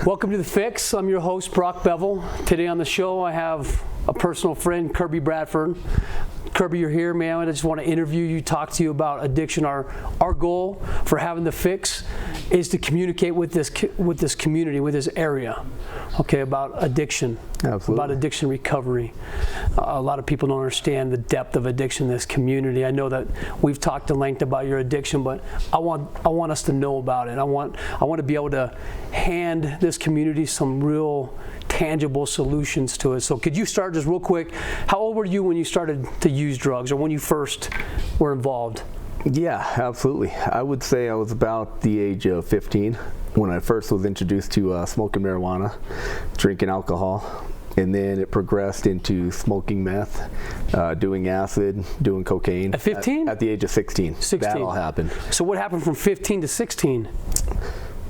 Welcome to The Fix. I'm your host, Brock Bevell. Today on the show, I have a personal friend, Kirby Bradford. Kirby, you're here, man. I just want to interview you, talk to you about addiction. Our goal for having The Fix is to communicate with this community, with this area, okay, about addiction. Absolutely. About addiction recovery. A lot of people don't understand the depth of addiction in this community. I know that we've talked at length about your addiction, but I want us to know about it. I want to be able to hand this community some real tangible solutions to it. So could you start just real quick, how old were you when you started to use drugs, or when you first were involved? Yeah, absolutely. I would say I was about the age of 15 when I first was introduced to smoking marijuana, drinking alcohol, and then it progressed into smoking meth, doing acid, doing cocaine. At 15? At the age of 16. 16. That all happened. So what happened from 15 to 16?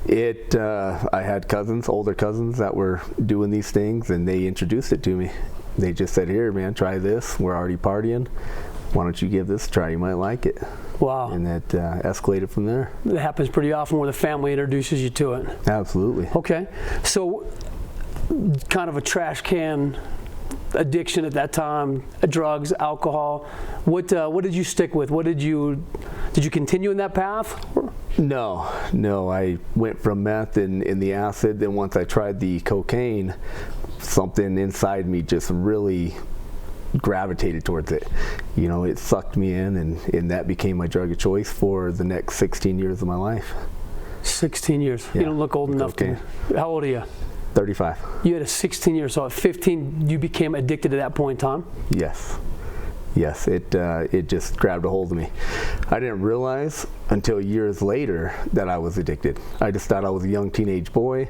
I had older cousins that were doing these things, and they introduced it to me. They just said, "Here, man, try this. We're already partying. Why don't you give this a try? You might like it." Wow. And that escalated from there. That happens pretty often where the family introduces you to it. Absolutely. Okay. So kind of a trash can addiction at that time, drugs, alcohol. What did you stick with? Did you continue in that path? No. I went from meth and the acid. Then once I tried the cocaine, something inside me just really gravitated towards it. You know, it sucked me in, and that became my drug of choice for the next 16 years of my life. 16 years. Yeah. You don't look old enough to. How old are you? 35. You had a 16 years, so at 15 you became addicted at that point in time? Yes, it just grabbed a hold of me. I didn't realize until years later that I was addicted. I just thought I was a young teenage boy,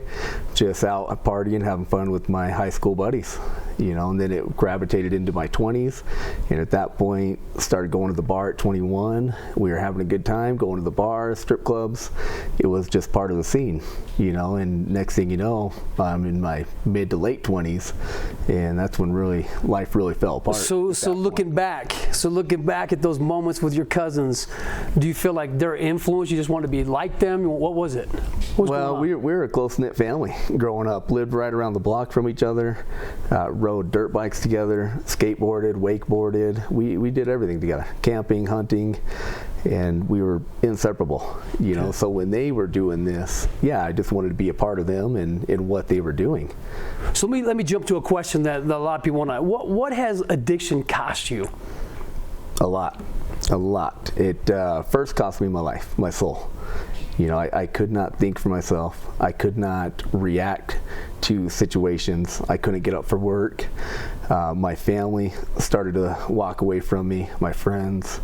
just out partying, having fun with my high school buddies, you know, and then it gravitated into my 20s, and at that point started going to the bar at 21. We were having a good time, going to the bars, strip clubs. It was just part of the scene, you know, and next thing you know, I'm in my mid to late 20s, and that's when life really fell apart. So looking back at those moments with your cousins, do you feel like their influence, you just wanted to be like them? What was it? Well, we were a close-knit family growing up. Lived right around the block from each other, rode dirt bikes together, skateboarded, wakeboarded. We did everything together, camping, hunting, and we were inseparable, you know. So when they were doing this, I just wanted to be a part of them and what they were doing. So let me jump to a question that a lot of people want to know. What has addiction cost you? A lot. It first cost me my life, my soul. You know, I could not think for myself. I could not react to situations. I couldn't get up for work. My family started to walk away from me, my friends.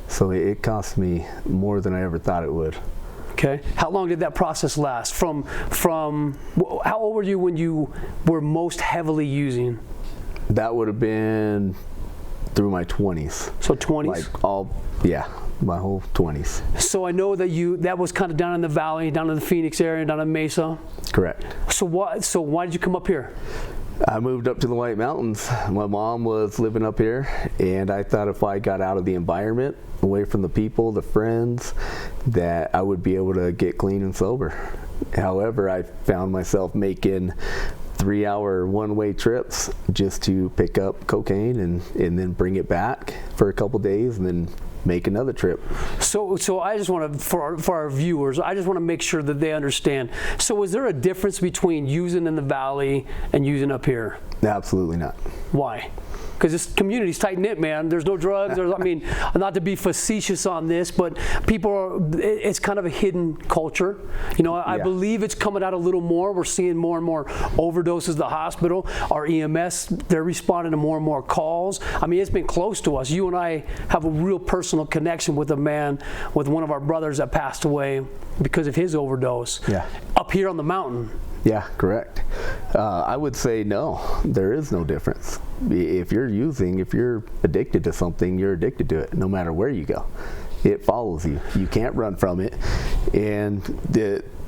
So it cost me more than I ever thought it would. Okay. How long did that process last? From how old were you when you were most heavily using? That would have been through my 20s. So 20s? My whole 20s. So I know that was kind of down in the valley, down in the Phoenix area, down in Mesa. Correct. So why did you come up here? I moved up to the White Mountains. My mom was living up here, and I thought if I got out of the environment, away from the people, the friends, that I would be able to get clean and sober. However, I found myself making 3-hour one-way trips just to pick up cocaine and then bring it back for a couple days and then make another trip. So I just want to, for our viewers, I just want to make sure that they understand. So is there a difference between using in the valley and using up here? Absolutely not. Why? Because this community's tight-knit, man. There's no drugs. Not to be facetious on this, but it's kind of a hidden culture. You know, I believe it's coming out a little more. We're seeing more and more overdoses at the hospital. Our EMS, they're responding to more and more calls. I mean, it's been close to us. You and I have a real personal connection with with one of our brothers that passed away because of his overdose. Yeah. Up here on the mountain. Yeah, correct. I would say no, there is no difference. If you're addicted to something, you're addicted to it, no matter where you go. It follows you. You can't run from it. And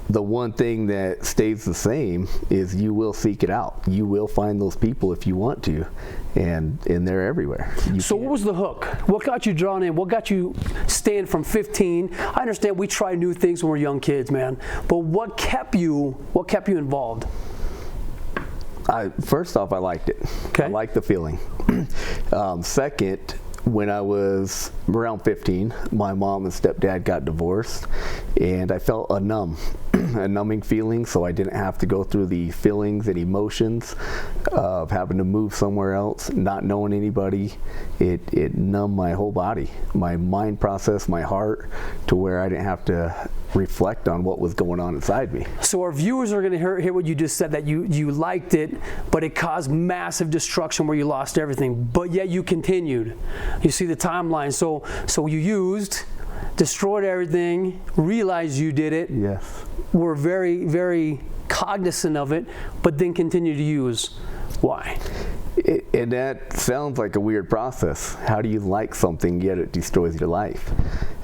the one thing that stays the same is you will seek it out. You will find those people if you want to. and they're everywhere. So what was the hook? What got you drawn in? What got you staying from 15? I understand we try new things when we're young kids, man. But what kept you involved? First off, I liked it. Okay. I liked the feeling. Second, when I was around 15, my mom and stepdad got divorced, and I felt a numbing feeling, so I didn't have to go through the feelings and emotions of having to move somewhere else, not knowing anybody. It numbed my whole body, my mind process, my heart, to where I didn't have to reflect on what was going on inside me. So our viewers are going to hear what you just said, that you liked it, but it caused massive destruction where you lost everything, but yet you continued. You see the timeline. So you used, destroyed everything, realized you did it. Yes. Were very, very cognizant of it, but then continue to use. Why? And that sounds like a weird process. How do you like something yet it destroys your life?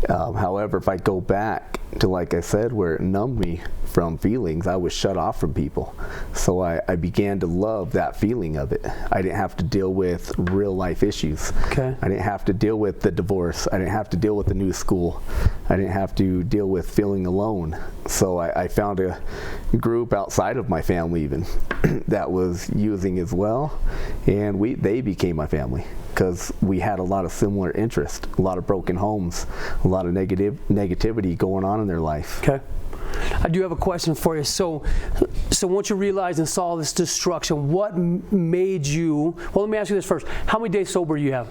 However, if I go back to, like I said, where it numbed me from feelings, I was shut off from people. So I began to love that feeling of it. I didn't have to deal with real life issues. Okay. I didn't have to deal with the divorce. I didn't have to deal with the new school. I didn't have to deal with feeling alone. So I found a group outside of my family even that was using as well, and they became my family, because we had a lot of similar interests, a lot of broken homes, a lot of negativity going on in their life. Okay. I do have a question for you. So once you realized and saw this destruction, what made you, well, let me ask you this first. How many days sober do you have?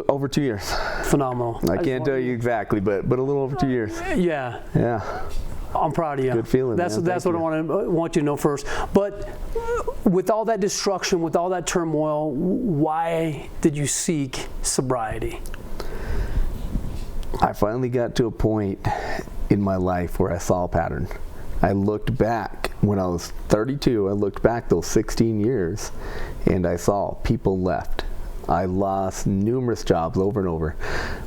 Over 2 years. Phenomenal. I can't tell you exactly, but a little over 2 years. Yeah. Yeah. I'm proud of you. Good feeling. That's man. what I want you to know first. But with all that destruction, with all that turmoil, why did you seek sobriety? I finally got to a point in my life where I saw a pattern. I looked back when I was 32. I looked back those 16 years, and I saw people left. I lost numerous jobs over and over.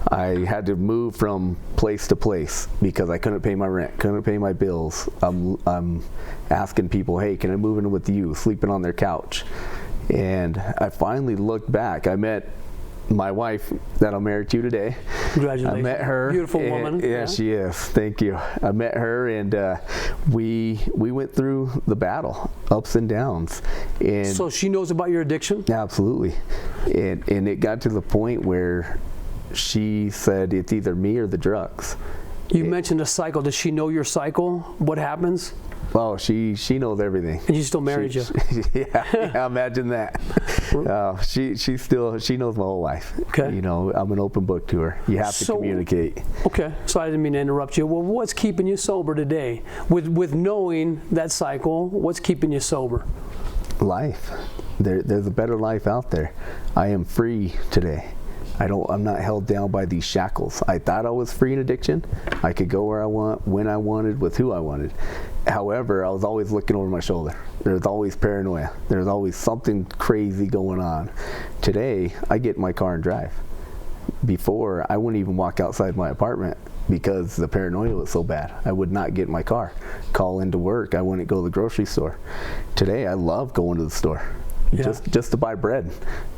I had to move from place to place because I couldn't pay my rent, couldn't pay my bills. I'm asking people, hey, can I move in with you, sleeping on their couch? And I finally looked back. I met my wife that I'm married to today. Congratulations. I met her. Beautiful woman. Yeah, she is. Thank you. I met her, and we went through the battle, ups and downs. And so she knows about your addiction? Absolutely. And it got to the point where she said it's either me or the drugs. You mentioned a cycle. Does she know your cycle? What happens? Oh, she knows everything. And she still married you? Yeah, imagine that. She knows my whole life. Okay. You know, I'm an open book to her. You have to communicate. Okay, so I didn't mean to interrupt you. Well, what's keeping you sober today? With knowing that cycle, what's keeping you sober? Life. There's a better life out there. I am free today. I'm not held down by these shackles. I thought I was free in addiction. I could go where I want, when I wanted, with who I wanted. However, I was always looking over my shoulder. There's always paranoia. There's always something crazy going on. Today, I get in my car and drive. Before, I wouldn't even walk outside my apartment because the paranoia was so bad. I would not get in my car, call into work. I wouldn't go to the grocery store. Today, I love going to the store. Yeah. Just to buy bread,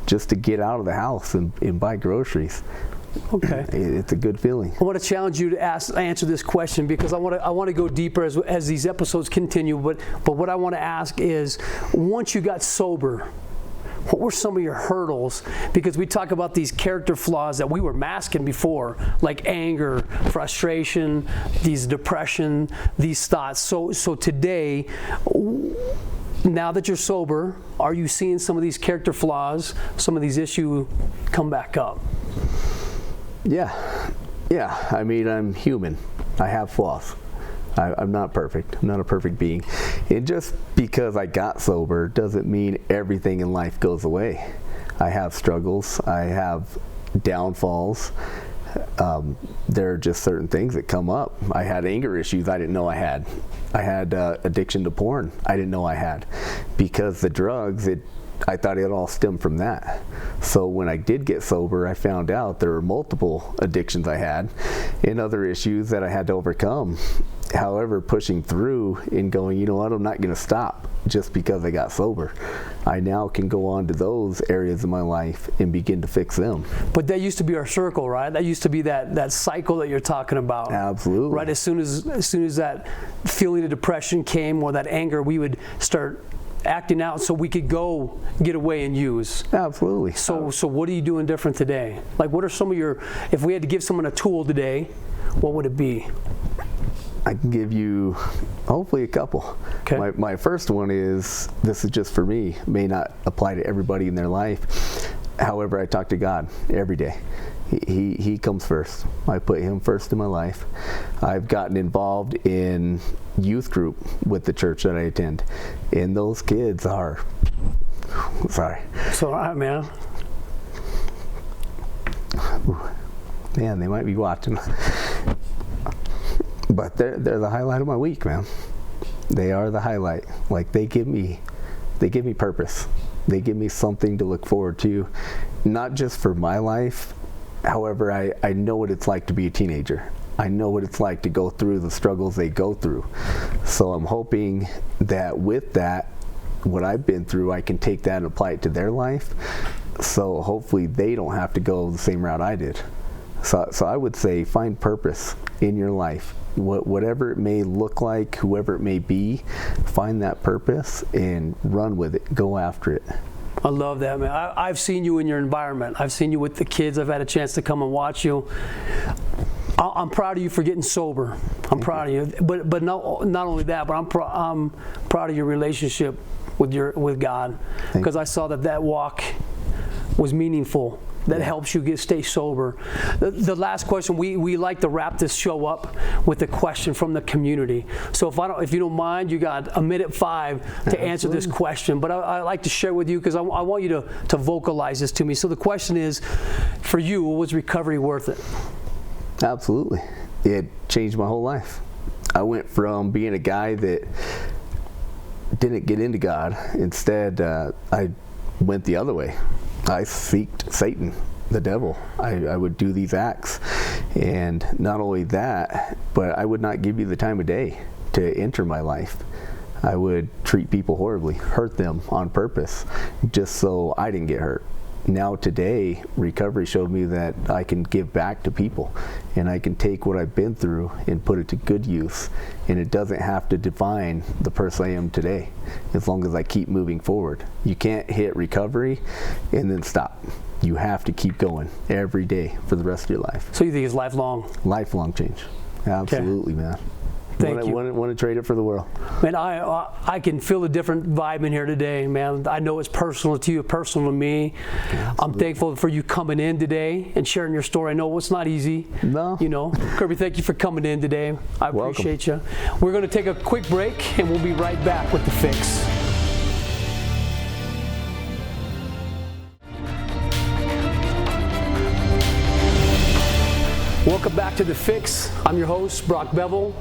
just to get out of the house and buy groceries. Okay. It's a good feeling. I want to challenge you to answer this question, because I want to go deeper as these episodes continue. But what I want to ask is, once you got sober, what were some of your hurdles? Because we talk about these character flaws that we were masking before, like anger, frustration, these depression, these thoughts. So today, now that you're sober, are you seeing some of these character flaws, some of these issues come back up? Yeah. I mean, I'm human. I have flaws. I'm not perfect. I'm not a perfect being. And just because I got sober doesn't mean everything in life goes away. I have struggles. I have downfalls. There are just certain things that come up. I had anger issues I didn't know I had. I had addiction to porn I didn't know I had. Because the drugs, I thought it all stemmed from that. So when I did get sober, I found out there were multiple addictions I had and other issues that I had to overcome. However, pushing through and going, you know what, I'm not going to stop just because I got sober. I now can go on to those areas of my life and begin to fix them. But that used to be our circle, right? That used to be that cycle that you're talking about. Absolutely. Right, as soon as that feeling of depression came or that anger, we would start acting out so we could go get away and use. Absolutely. So what are you doing different today? Like, what are some of your, if we had to give someone a tool today, what would it be? I can give you hopefully a couple. Okay. My first one is, this is just for me, may not apply to everybody in their life. However, I talk to God every day. He comes first. I put him first in my life. I've gotten involved in youth group with the church that I attend, and those kids are, sorry. So, all right, man. Man, they might be watching. But they're the highlight of my week, man. They are the highlight. Like, they give me purpose. They give me something to look forward to, not just for my life. However, I know what it's like to be a teenager. I know what it's like to go through the struggles they go through. So I'm hoping that with that, what I've been through, I can take that and apply it to their life. So hopefully they don't have to go the same route I did. So I would say find purpose in your life. Whatever it may look like, whoever it may be, find that purpose and run with it. Go after it. I love that, man. I've seen you in your environment. I've seen you with the kids. I've had a chance to come and watch you. I'm proud of you for getting sober. I'm proud of you. But not only that, but I'm proud of your relationship with God, because I saw that walk was meanful. That helps you stay sober. The last question, we like to wrap this show up with a question from the community. So if you don't mind, you got a minute 5 to answer this question. But I like to share with you because I want you to vocalize this to me. So the question is, for you, was recovery worth it? Absolutely. It changed my whole life. I went from being a guy that didn't get into God. Instead, I went the other way. I seeked Satan, the devil. I would do these acts. And not only that, but I would not give you the time of day to enter my life. I would treat people horribly, hurt them on purpose, just so I didn't get hurt. Now today, recovery showed me that I can give back to people, and I can take what I've been through and put it to good use, and it doesn't have to define the person I am today, as long as I keep moving forward. You can't hit recovery and then stop. You have to keep going every day for the rest of your life. So you think it's lifelong? Lifelong change. Absolutely, okay. Man. Thank you. Want to trade it for the world. Man, I can feel a different vibe in here today, man. I know it's personal to you, personal to me. Absolutely. I'm thankful for you coming in today and sharing your story. I know it's not easy. No. You know, Kirby, thank you for coming in today. I appreciate you. We're going to take a quick break, and we'll be right back with The Fix. Welcome back to The Fix. I'm your host, Brock Bevell.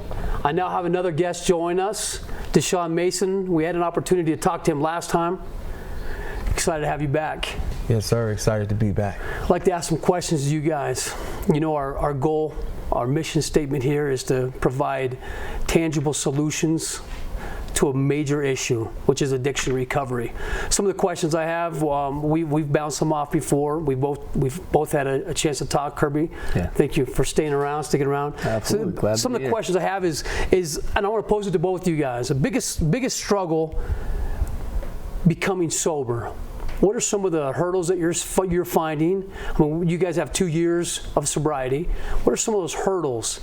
I now have another guest join us, Deshaun Mason. We had an opportunity to talk to him last time. Excited to have you back. Yes, sir. Excited to be back. I'd like to ask some questions to you guys. You know, our goal, our mission statement here is to provide tangible solutions to a major issue, which is addiction recovery. Some of the questions I have, we've bounced them off before. We've both had a chance to talk. Kirby, yeah. Thank you for sticking around. Absolutely. So, glad some of the questions I have is, and I want to pose it to both of you guys. The biggest struggle becoming sober. What are some of the hurdles that you're finding? I mean, you guys have 2 years of sobriety. What are some of those hurdles?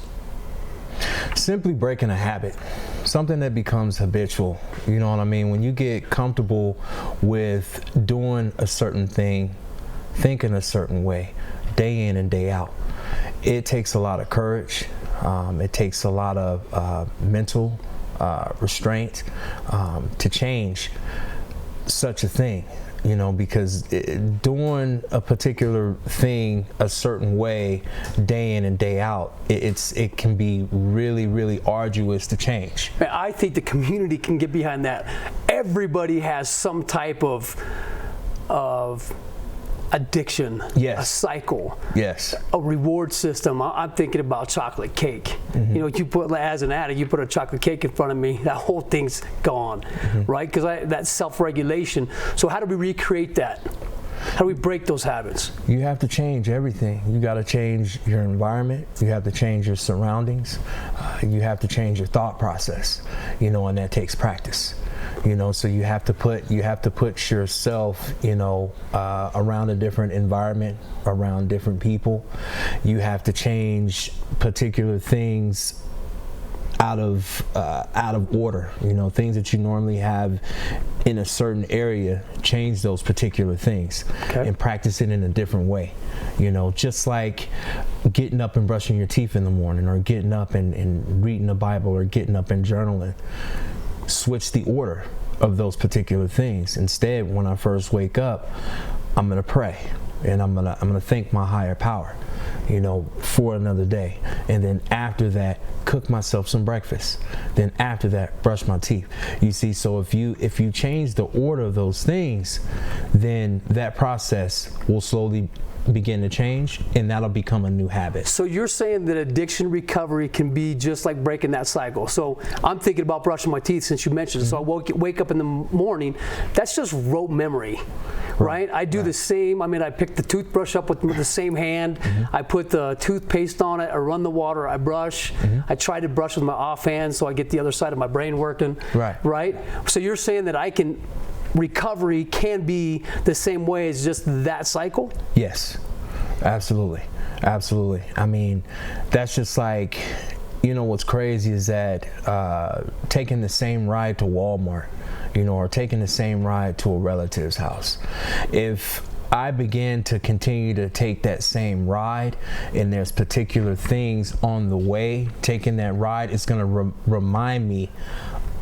Simply breaking a habit, something that becomes habitual. You know what I mean? When you get comfortable with doing a certain thing, thinking a certain way, day in and day out, it takes a lot of courage. It takes a lot of mental restraint to change such a thing. You know, because doing a particular thing a certain way, day in and day out, it can be really, really arduous to change. I think the community can get behind that. Everybody has some type of addiction, Yes. a cycle, Yes. a reward system. I'm thinking about chocolate cake. You know, you put, as an addict, you put a chocolate cake in front of me, that whole thing's gone, right? Because that self-regulation. So how do we recreate that? How do we break those habits? You have to change everything. You got to change your environment. You have to change your surroundings. You have to change your thought process. You know, and that takes practice. You know, so you have to put yourself, you know, around a different environment, around different people. You have to change particular things out of order, you know, things that you normally have in a certain area, change those particular things and practice it in a different way. You know, just like getting up and brushing your teeth in the morning, or getting up and reading the Bible, or getting up and journaling. Switch the order of those particular things. Instead, when I first wake up, I'm gonna pray, and I'm gonna thank my higher power, you know, for another day. And then after that, cook myself some breakfast. Then after that, brush my teeth. You see, so if you change the order of those things, then that process will slowly begin to change, and that'll become a new habit. So you're saying that addiction recovery can be just like breaking that cycle. So I'm thinking about brushing my teeth since you mentioned it. So I wake up in the morning, that's just rote memory, right? I do the same. I mean, I pick the toothbrush up with the same hand. I put the toothpaste on it. I run the water. I brush. I try to brush with my offhand so I get the other side of my brain working. Right? So you're saying that recovery can be the same way as just that cycle? Yes, absolutely. Absolutely. I mean, that's just like, you know, what's crazy is that taking the same ride to Walmart, you know, or taking the same ride to a relative's house. If I began to continue to take that same ride, and there's particular things on the way, taking that ride, it's going to remind me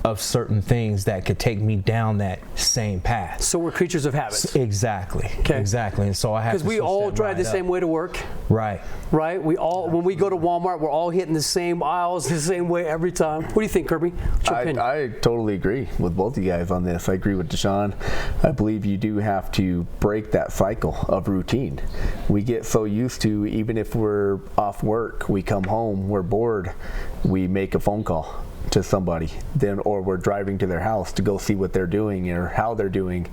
of certain things that could take me down that same path. So we're creatures of habits. Exactly. Exactly. And so I have to, because we all drive the same way to work. Right. We all, when we go to Walmart, we're all hitting the same aisles the same way every time. What do you think, Kirby? What's your opinion? I totally agree with both of you guys on this. I agree with Deshaun. I believe you do have to break that cycle of routine. We get so used to, even if we're off work, we come home, we're bored, we make a phone call to somebody, or we're driving to their house to go see what they're doing or how they're doing,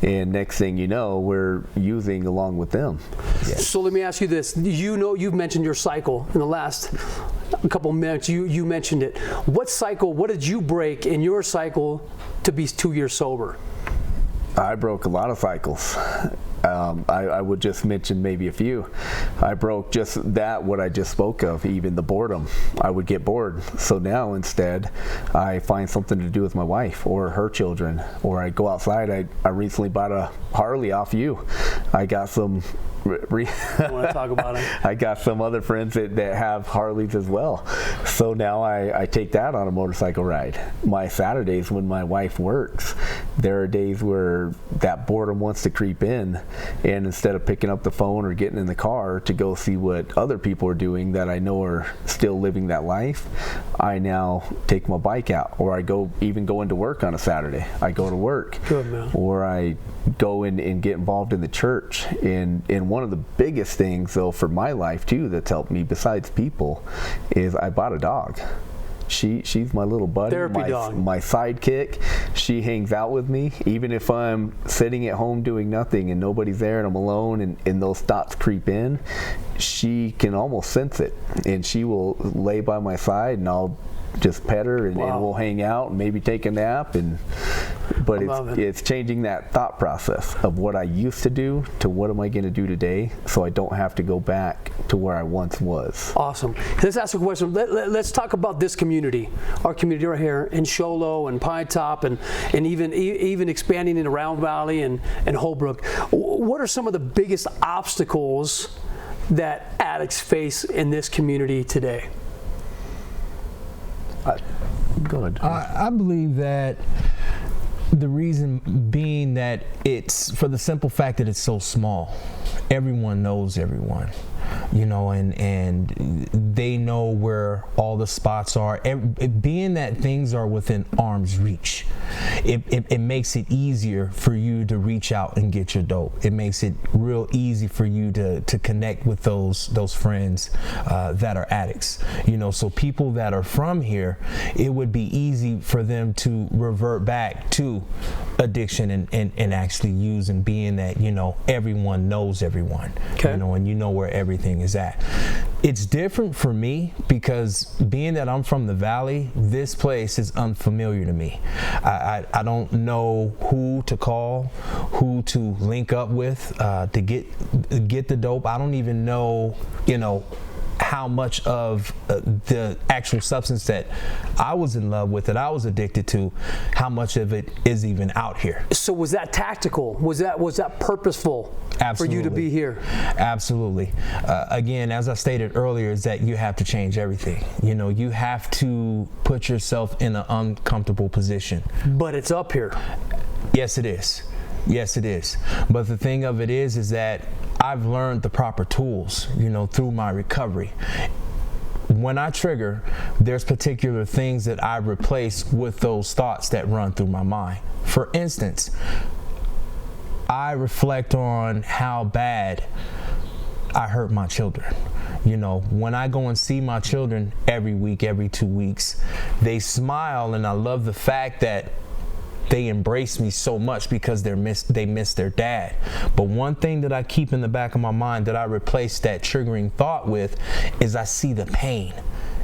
and next thing you know, we're using along with them. So let me ask you this. You know, you've mentioned your cycle in the last couple minutes. You mentioned it. What did you break in your cycle to be 2 years sober? I broke a lot of cycles. I would just mention maybe a few. I broke just what I just spoke of, even the boredom. I would get bored. So now instead, I find something to do with my wife or her children, or I go outside. I recently bought a Harley off you. I got some I want to talk about it. I got some other friends that have Harleys as well. So now I take that on a motorcycle ride. My Saturdays when my wife works, there are days where that boredom wants to creep in, and instead of picking up the phone or getting in the car to go see what other people are doing that I know are still living that life, I now take my bike out, or I go into work on a Saturday. I go to work. Good, man. Or I go in and get involved in the church. And one of the biggest things, though, for my life too, that's helped me besides people, is I bought a dog. She's my little buddy, my sidekick. She hangs out with me even if I'm sitting at home doing nothing and nobody's there and I'm alone, and those thoughts creep in. She can almost sense it, and she will lay by my side, and I'll just pet her, and we'll hang out and maybe take a nap. But it's changing that thought process of what I used to do to what am I going to do today, so I don't have to go back to where I once was. Awesome. Let's ask a question. Let's talk about this community, our community right here in Show Low and Pine Top, and even expanding in the Round Valley and Holbrook. What are some of the biggest obstacles that addicts face in this community today? Go ahead. I believe that The reason being that it's for the simple fact that it's so small. Everyone knows everyone, you know, and they know where all the spots are. Being that things are within arm's reach, it makes it easier for you to reach out and get your dope. It makes it real easy for you to connect with those friends that are addicts, you know. So people that are from here, it would be easy for them to revert back to addiction and actually use, and being that, you know, everyone knows everyone, okay, you know, and you know where everything is at. It's different for me because being that I'm from the Valley, this place is unfamiliar to me. I don't know who to call, who to link up with to get the dope. I don't even know, you know, how much of the actual substance that I was in love with, that I was addicted to, how much of it is even out here. So was that tactical? Was that purposeful? Absolutely. For you to be here? Absolutely. Again, as I stated earlier, is that you have to change everything. You know, you have to put yourself in an uncomfortable position. But it's up here. Yes, it is. Yes, it is. But the thing of it is that I've learned the proper tools, you know, through my recovery. When I trigger, there's particular things that I replace with those thoughts that run through my mind. For instance, I reflect on how bad I hurt my children. You know, when I go and see my children every week, every 2 weeks, they smile, and I love the fact that they embrace me so much because they miss their dad. But one thing that I keep in the back of my mind that I replace that triggering thought with is I see the pain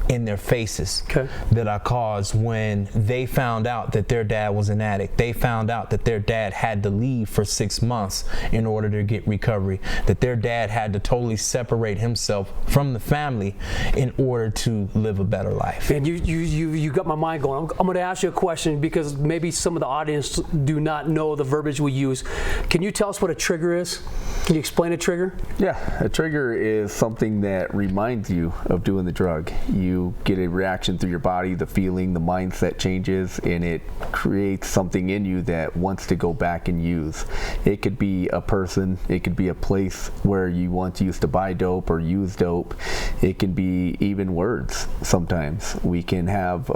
in their faces, okay, that I caused when they found out that their dad was an addict. They found out that their dad had to leave for 6 months in order to get recovery, that their dad had to totally separate himself from the family in order to live a better life. And you got my mind going. I'm going to ask you a question because maybe some of the audience do not know the verbiage we use. Can you tell us what a trigger is? Can you explain a trigger? Yeah, a trigger is something that reminds you of doing the drug. You get a reaction through your body, the feeling, the mindset changes, and it creates something in you that wants to go back and use. It could be a person, it could be a place where you once used to buy dope or use dope. It can be even words sometimes. We can have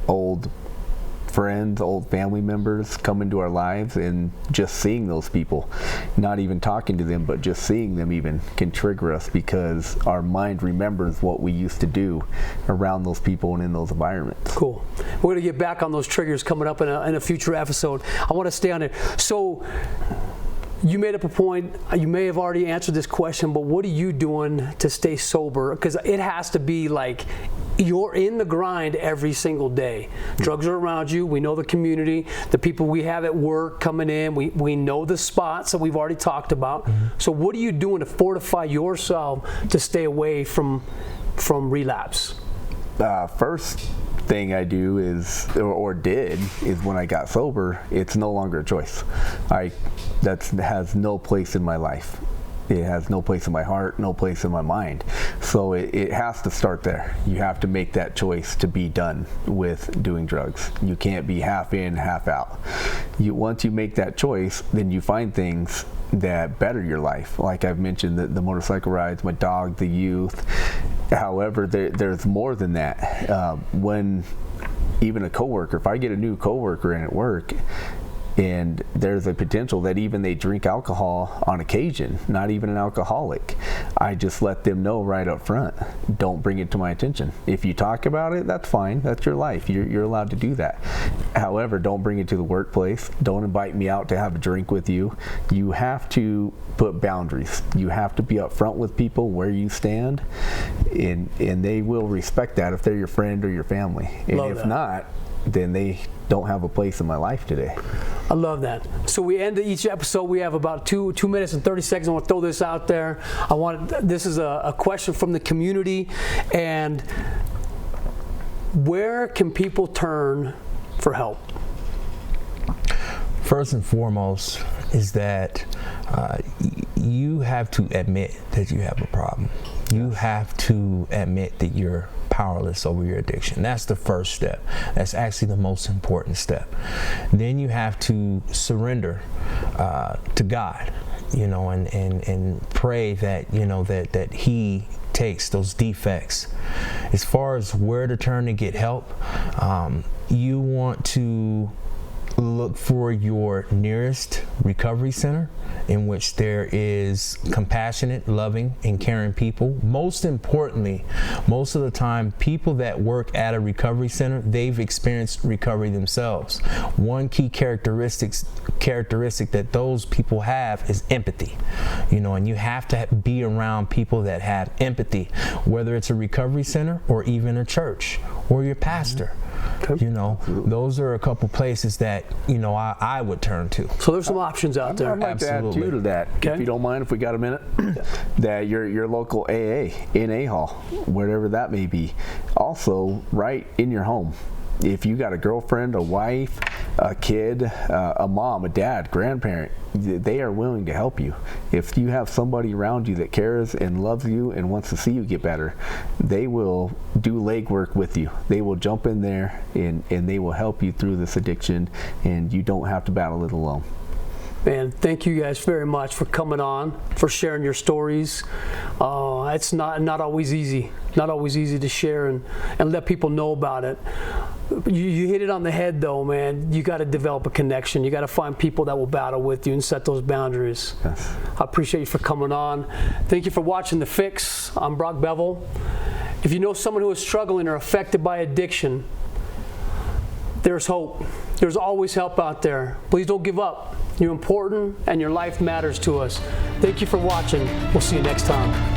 old friends, old family members come into our lives, and just seeing those people, not even talking to them, but just seeing them even can trigger us because our mind remembers what we used to do around those people and in those environments. Cool. We're going to get back on those triggers coming up in a future episode. I want to stay on it. So you made up a point, you may have already answered this question, but what are you doing to stay sober? Because it has to be like you're in the grind every single day. Drugs are around you. We know the community, the people we have at work coming in. We know the spots that we've already talked about. Mm-hmm. So what are you doing to fortify yourself to stay away from relapse? First thing I do is, or did, is when I got sober, it's no longer a choice. That has no place in my life. It has no place in my heart, no place in my mind. So it has to start there. You have to make that choice to be done with doing drugs. You can't be half in, half out. Once you make that choice, then you find things that better your life. Like I've mentioned, the motorcycle rides, my dog, the youth. However, there's more than that. When even a coworker, if I get a new coworker in at work, and there's a potential that even they drink alcohol on occasion, not even an alcoholic, I just let them know right up front, don't bring it to my attention. If you talk about it, that's fine, that's your life, you're allowed to do that. However, don't bring it to the workplace, don't invite me out to have a drink with you. You have to put boundaries. You have to be upfront with people where you stand, and they will respect that if they're your friend or your family. And Love if that. not, then they don't have a place in my life today. I love that. So we end each episode. We have about 2 minutes and 30 seconds. I want to throw this out there. This is a question from the community. And where can people turn for help? First and foremost is that you have to admit that you have a problem. You have to admit that you're powerless over your addiction. That's the first step. That's actually the most important step. Then you have to surrender to God, you know, and pray that, you know, that He takes those defects. As far as where to turn to get help, you want to look for your nearest recovery center in which there is compassionate, loving, and caring people. Most importantly, most of the time, people that work at a recovery center, they've experienced recovery themselves. One key characteristic that those people have is empathy. You know, and you have to be around people that have empathy, whether it's a recovery center or even a church or your pastor. Okay. You know, those are a couple places that, you know, I would turn to. So there's some options out there. I'd like to add to that, okay, if you don't mind, if we got a minute, that your local AA, NA hall, whatever that may be, also right in your home. If you got a girlfriend, a wife, a kid, a mom, a dad, grandparent, they are willing to help you. If you have somebody around you that cares and loves you and wants to see you get better, they will do legwork with you. They will jump in there and they will help you through this addiction, and you don't have to battle it alone. Man, thank you guys very much for coming on, for sharing your stories. It's not always easy. Not always easy to share and let people know about it. You hit it on the head though, man. You got to develop a connection. You got to find people that will battle with you and set those boundaries. Yes. I appreciate you for coming on. Thank you for watching The Fix. I'm Brock Bevell. If you know someone who is struggling or affected by addiction, there's hope. There's always help out there. Please don't give up. You're important and your life matters to us. Thank you for watching. We'll see you next time.